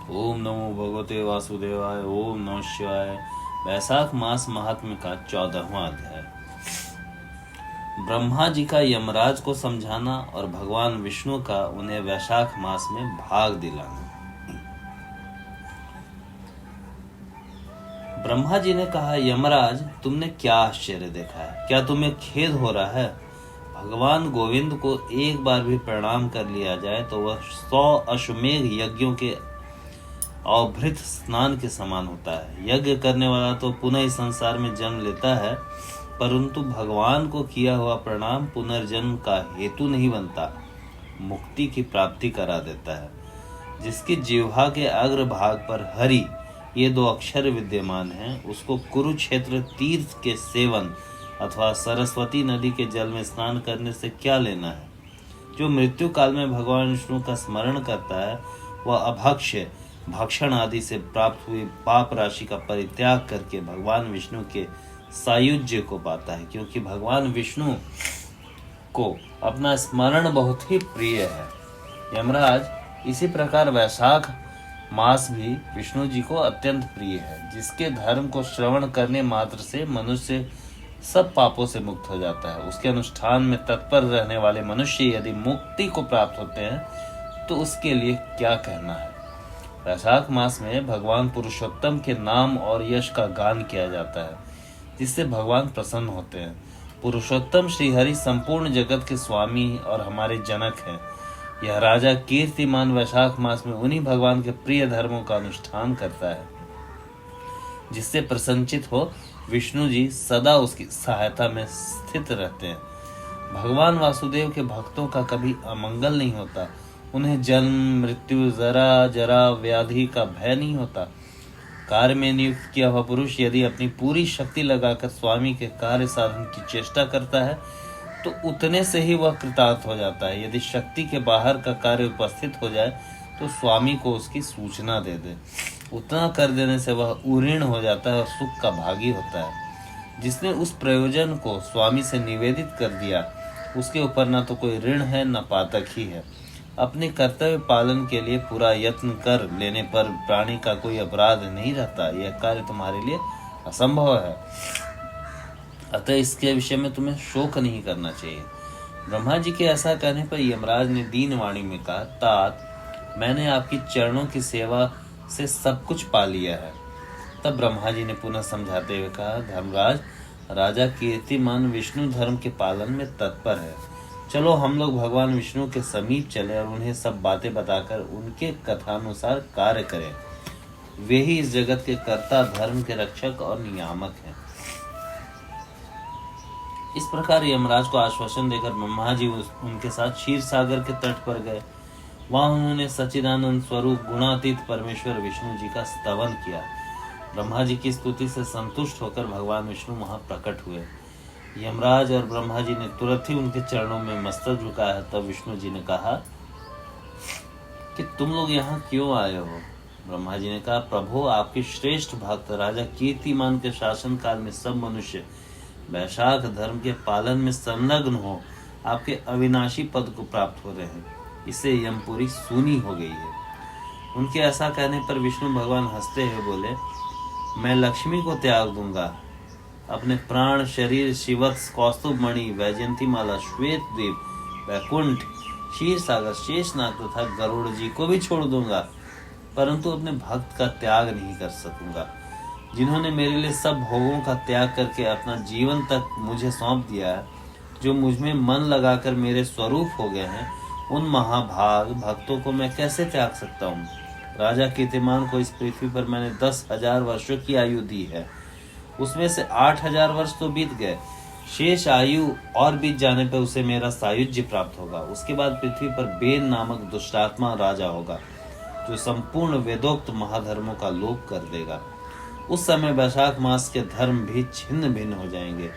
ओम नमो भगवते वासुदेवाय। ओम नमः शिवाय। वैशाख मास महात्म्य का 14वां अध्याय। ब्रह्मा जी का यमराज को समझाना और भगवान विष्णु का उन्हें वैशाख मास में भाग दिलाना। ब्रह्मा जी ने कहा, यमराज, तुमने क्या आश्चर्य देखा है? क्या तुम्हें खेद हो रहा है? भगवान गोविंद को एक बार भी प्रणाम कर लिया जाए तो वह 100 अश्वमेघ यज्ञों के अवभृत स्नान के समान होता है। यज्ञ करने वाला तो पुनः इस संसार में जन्म लेता है, परंतु भगवान को किया हुआ प्रणाम पुनर्जन्म का हेतु नहीं बनता, मुक्ति की प्राप्ति करा देता है। जिसकी जिह्वा के अग्र भाग पर हरि ये 2 अक्षर विद्यमान हैं, उसको कुरुक्षेत्र तीर्थ के सेवन अथवा सरस्वती नदी के जल में स्नान करने से क्या लेना है? जो मृत्यु काल में भगवान विष्णु का स्मरण करता है, वह अभक्ष्य भक्षण आदि से प्राप्त हुई पाप राशि का परित्याग करके भगवान विष्णु के सायुज्य को पाता है, क्योंकि भगवान विष्णु को अपना स्मरण बहुत ही प्रिय है। यमराज, इसी प्रकार वैशाख मास भी विष्णु जी को अत्यंत प्रिय है, जिसके धर्म को श्रवण करने मात्र से मनुष्य सब पापों से मुक्त हो जाता है। उसके अनुष्ठान में तत्पर रहने वाले मनुष्य यदि मुक्ति को प्राप्त होते हैं तो उसके लिए क्या कहना है। वैशाख मास में भगवान पुरुषोत्तम के नाम और यश का गान किया जाता है, जिससे भगवान प्रसन्न होते हैं। पुरुषोत्तम श्रीहरि संपूर्ण जगत के स्वामी और हमारे जनक हैं। यह राजा कीर्तिमान वैशाख मास में उन्हीं भगवान के प्रिय धर्मों का अनुष्ठान करता है, जिससे प्रसन्नचित हो विष्णु जी सदा उसकी सहायता में स्थित रहते हैं। भगवान वासुदेव के भक्तों का कभी अमंगल नहीं होता। उन्हें जन्म मृत्यु जरा व्याधि का भय नहीं होता। कार्य में नियुक्त किया हुआ पुरुष यदि अपनी पूरी शक्ति लगाकर स्वामी के कार्य साधन की चेष्टा करता है तो उतने से ही वह कृतार्थ हो जाता है। यदि शक्ति के बाहर का कार्य उपस्थित हो जाए तो स्वामी को उसकी सूचना दे दे। उतना कर देने से वह उऋण हो जाता है और सुख का भागी होता है। जिसने उस प्रयोजन को स्वामी से निवेदित कर दिया, उसके ऊपर न तो कोई ऋण है न पातक ही है। अपने कर्तव्य पालन के लिए पूरा यत्न कर लेने पर प्राणी का कोई अपराध नहीं रहता। यह कार्य तुम्हारे लिए असंभव है, अतः इसके विषय में तुम्हें शोक नहीं करना चाहिए। ब्रह्मा जी के ऐसा कहने पर यमराज ने दीन वाणी में कहा, तात, मैंने आपकी चरणों की सेवा से सब कुछ पा लिया है। तब ब्रह्मा जी ने पुनः समझाते हुए कहा, धर्मराज, राजा कीर्तिमान विष्णु धर्म के पालन में तत्पर है। चलो हम लोग भगवान विष्णु के समीप चले और उन्हें सब बातें बताकर उनके कथानुसार कार्य करें। वे ही इस जगत के कर्ता, धर्म के रक्षक और नियामक हैं। इस प्रकार यमराज को आश्वासन देकर ब्रह्मा जी उनके साथ क्षीर सागर के तट पर गए। वहां उन्होंने सच्चिदानंद स्वरूप गुणातीत परमेश्वर विष्णु जी का स्तवन किया। ब्रह्मा जी की स्तुति से संतुष्ट होकर भगवान विष्णु वहां प्रकट हुए। यमराज और ब्रह्मा जी ने तुरंत ही उनके चरणों में मस्तक झुकाया। तब विष्णु जी ने कहा कि तुम लोग यहाँ क्यों आए हो? ब्रह्मा जी ने कहा, प्रभु, आपके श्रेष्ठ भक्त राजा कीर्तिमान के शासन काल में सब मनुष्य वैशाख धर्म के पालन में संलग्न हो आपके अविनाशी पद को प्राप्त हो रहे हैं। इससे यमपुरी सूनी हो गई है। उनके ऐसा कहने पर विष्णु भगवान हंसते हुए बोले, मैं लक्ष्मी को त्याग दूंगा। अपने प्राण, शरीर, शिवत्स, कौस्तुभ मणि, वैजयंती माला, श्वेत द्वीप, वैकुंठ, क्षीर सागर, शेषनाग तथा गरुड़ जी को भी छोड़ दूंगा, परंतु अपने भक्त का त्याग नहीं कर सकूंगा। जिन्होंने मेरे लिए सब भोगों का त्याग करके अपना जीवन तक मुझे सौंप दिया है, जो मुझ में मन लगाकर मेरे स्वरूप हो गए हैं, उन महाभाग भक्तों को मैं कैसे त्याग सकता हूँ? राजा कीर्तिमान को इस पृथ्वी पर मैंने 10,000 वर्षों की आयु दी है। उसमें से 8,000 वर्ष तो बीत गए। शेष आयु और बीत जाने पर उसे मेरा सायुज्य प्राप्त होगा। उसके बाद पृथ्वी पर बेन नामक दुष्टात्मा राजा होगा, जो संपूर्ण वेदोक्त महाधर्मों का लोप कर देगा। उस समय वैशाख मास के धर्म भी छिन्न भिन्न हो जाएंगे।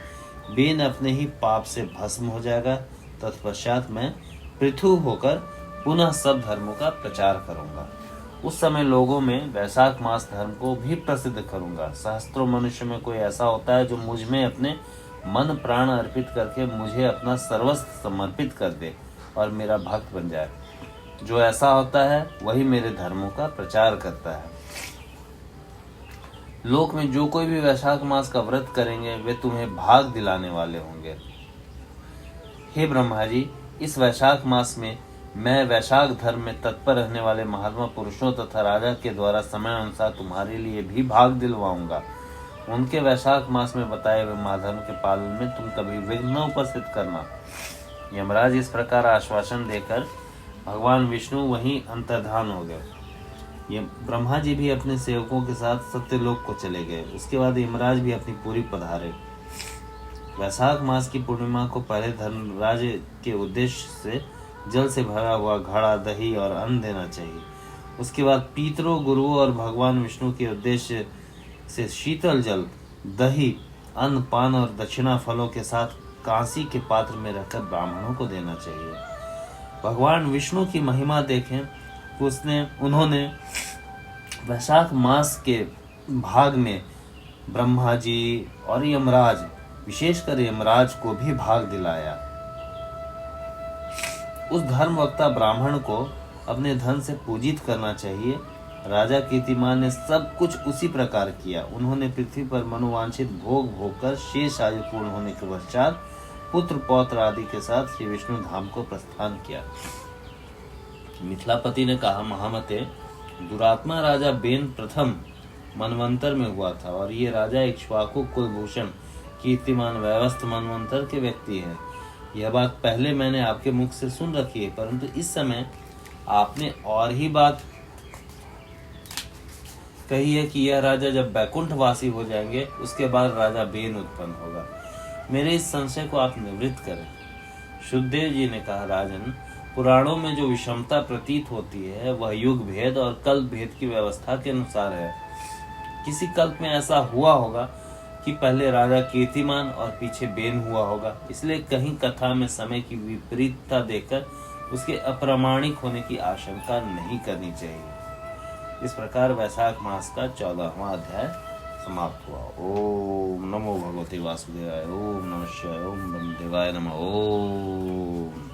बेन अपने ही पाप से भस्म हो जाएगा। तत्पश्चात मैं पृथु होकर पुनः सब धर्मों का प्रचार करूंगा। उस समय लोगों में वैशाख मास धर्म को भी प्रसिद्ध करूंगा। सहस्त्रों मनुष्य में कोई ऐसा होता है जो मुझ में अपने मन प्राण अर्पित करके मुझे अपना सर्वस्व समर्पित कर दे और मेरा भक्त बन जाए। जो ऐसा होता है वही मेरे धर्मों का प्रचार करता है। लोक में जो कोई भी वैशाख मास का व्रत करेंगे वे तुम्हें भाग दिलाने वाले होंगे। हे ब्रह्मा जी, इस वैशाख मास में मैं वैशाख धर्म में तत्पर रहने वाले महात्मा पुरुषों तथा राजा के द्वारा समय अनुसार तुम्हारे लिए भी भाग दिलवाऊंगा। उनके वैशाख मास में बताए हुए महाधर्म के पालन में तुम कभी विघ्न न उपस्थित करना। यमराज इस प्रकार आश्वासन देकर भगवान विष्णु वहीं अंतर्धान हो गए। ये ब्रह्मा जी भी अपने सेवकों के साथ सत्यलोक को चले गए। उसके बाद यमराज भी अपनी पूरी पधारे। वैशाख मास की पूर्णिमा को पहले धर्मराज के उद्देश्य से जल से भरा हुआ घड़ा, दही और अन्न देना चाहिए। उसके बाद पितरों, गुरुओं और भगवान विष्णु के उद्देश्य से शीतल जल, दही, अन्न, पान और दक्षिणा फलों के साथ कांसी के पात्र में रखकर ब्राह्मणों को देना चाहिए। भगवान विष्णु की महिमा देखें, उन्होंने वैशाख मास के भाग में ब्रह्मा जी और यमराज, विशेषकर यमराज को भी भाग दिलाया। उस धर्मवक्ता ब्राह्मण को अपने धन से पूजित करना चाहिए। राजा कीर्तिमान ने सब कुछ उसी प्रकार किया। उन्होंने पृथ्वी पर मनोवांछित भोग भोगकर शेष आयु पूर्ण होने के पश्चात पुत्र पौत्र आदि के साथ श्री विष्णु धाम को प्रस्थान किया। मिथिलापति ने कहा, महामते, दुरात्मा राजा बेन प्रथम मनवंतर में हुआ था और ये राजा इक्ष्वाकु कुलभूषण कीर्तिमान वैवस्थ मनवंतर के व्यक्ति हैं। यह बात पहले मैंने आपके मुख से सुन रखी है, परंतु इस समय आपने और ही बात कही है कि यह राजा जब बैकुंठवासी हो जाएंगे उसके बाद राजा बेन उत्पन्न होगा। मेरे इस संशय को आप निवृत्त करें। शुद्धदेव जी ने कहा, राजन, पुराणों में जो विषमता प्रतीत होती है वह युग भेद और कल्प भेद की व्यवस्था के अनुसार है। किसी कल्प में ऐसा हुआ होगा कि पहले राजा कीर्तिमान और पीछे बेन हुआ होगा, इसलिए कहीं कथा में समय की विपरीतता देखकर उसके अप्रामाणिक होने की आशंका नहीं करनी चाहिए। इस प्रकार वैशाख मास का 14वां अध्याय समाप्त हुआ। ओम नमो भगवते वासुदेवाय। ओम नमः शिवाय। ओम देवाय नमः। ओम